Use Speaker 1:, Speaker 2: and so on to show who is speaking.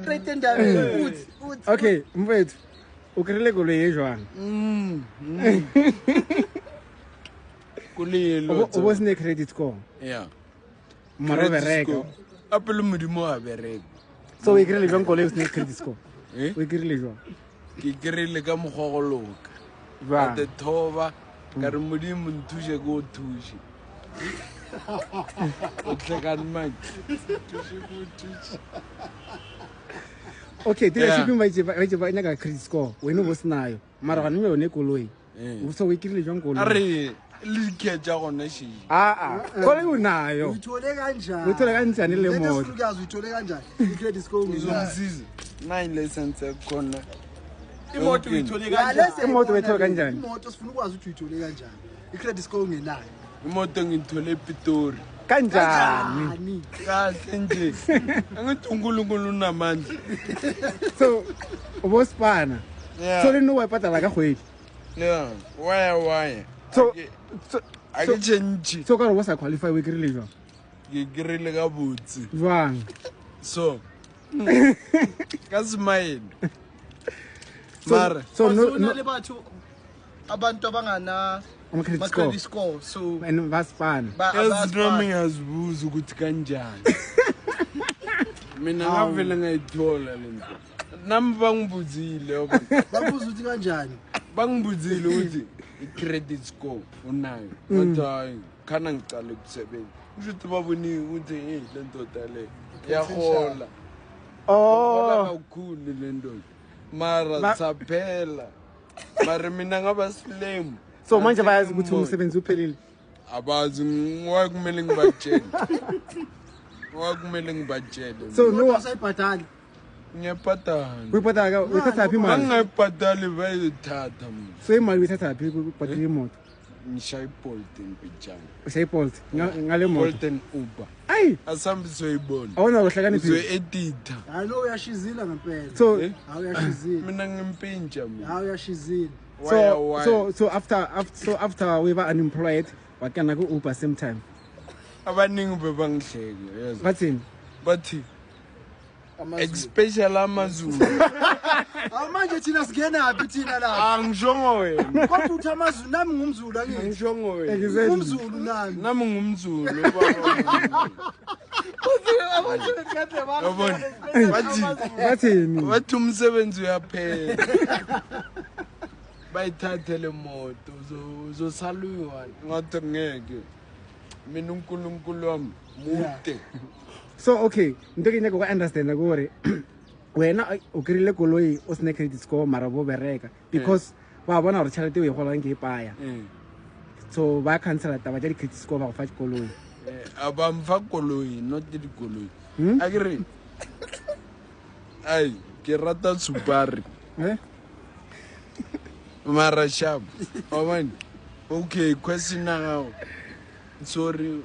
Speaker 1: straight endabeng
Speaker 2: okay mfethu o krile go le jwang
Speaker 3: kulelo
Speaker 2: o bosne credit score
Speaker 3: yeah
Speaker 2: mara bereka
Speaker 3: apelo modimo a bereka
Speaker 2: so o krile jwang go le usne credit score o krile jwang
Speaker 3: ke kirile ka mogogoloka
Speaker 2: ba
Speaker 3: the thoba ka re modimo nthushe go thushe o tlekan man
Speaker 2: okay dealership ba ina ka credit score wena bo sinayo mara ga nne yone koloi o so o krile jwang koloi
Speaker 3: are le ketja gona shi
Speaker 2: koloi unayo
Speaker 1: uthole kanjani
Speaker 2: uthole kanjani le moto
Speaker 1: uyazi uthole kanjani i-credit score
Speaker 3: uzomsiza 9 license khona
Speaker 1: imoto uyithole kanjani
Speaker 2: imoto uyithole kanjani
Speaker 1: imoto sifuna ukwazi ukuthi uyithole kanjani i-credit score ungenayo
Speaker 3: imoto ngithole ePitori
Speaker 2: kanjani
Speaker 3: kahle nje angithi uNkulunkulu unamandla
Speaker 2: so ubosipana so le no wayiphatala ka khwedi
Speaker 3: yeah why
Speaker 2: so
Speaker 3: akichenji
Speaker 2: so ka re bosa qualify we krile jwa
Speaker 3: ke kirile ka botsi
Speaker 2: jwang
Speaker 3: so ka smile
Speaker 1: so no le batho abantu abangana
Speaker 2: credit
Speaker 1: score so
Speaker 2: and vasipana
Speaker 3: ezinami ngazibuza ukuthi kanjani mina ngavele ngayithola lento nami bangibuzile
Speaker 1: babuza ukuthi kanjani
Speaker 3: bangibuzile ukuthi i-credit score unayo kodwa khana ngicala ukusebenza ukuthi baboni ukuthi hey le ndoda le yahola kakhulu le ndoda mara saphela mara mina ngaba slim
Speaker 2: so manje bayazi ukuthi umsebenzi uphelile
Speaker 3: abazi kumele ngibajele
Speaker 1: so no wasayibhadala
Speaker 3: ngiyabhadala
Speaker 2: uyibhadala uyithatha phi imali
Speaker 3: angayibhadali bayithatha mina
Speaker 2: so imali uyithatha phi kubhadala imoto
Speaker 3: ngishaya iBolt empijana
Speaker 2: ushay Bolt ngale moto
Speaker 3: Bolt and Uber
Speaker 2: ayi
Speaker 3: asambi soyibona
Speaker 2: awuna uhlakani phi
Speaker 3: uzoedita
Speaker 1: hayi no uyashizila ngempela
Speaker 2: so
Speaker 1: awuyashizila
Speaker 3: mina ngimpintsha mina
Speaker 1: awuyashizila
Speaker 2: so after we were unemployed wakana ku Uber same time
Speaker 3: abaningi bebangihleke yazi
Speaker 2: bathini
Speaker 3: bathi especially amazulu
Speaker 1: manje thina singena hapi thina la
Speaker 3: angishongo wena
Speaker 1: kodwa uthi amazulu nami ngumzulu angithi
Speaker 3: angishongo wena
Speaker 1: umzulu
Speaker 3: nami ngumzulu baba
Speaker 2: bathini
Speaker 3: bathi umsebenzi uyaphela bayithathele moto uzosaluwa ngathi ngeke mina uNkulunkulu wami mude
Speaker 2: so okay into ke nyaka go understand gore wena o kirile koloi o sne credit score mara bo bereka because ba bona gore tšhelete o e golang ke paya so ba cancela taba ja di credit score ba go fa koloi
Speaker 3: abamfa koloi not di koloi akere ai ke rata Subaru mara sharp okay question now sorry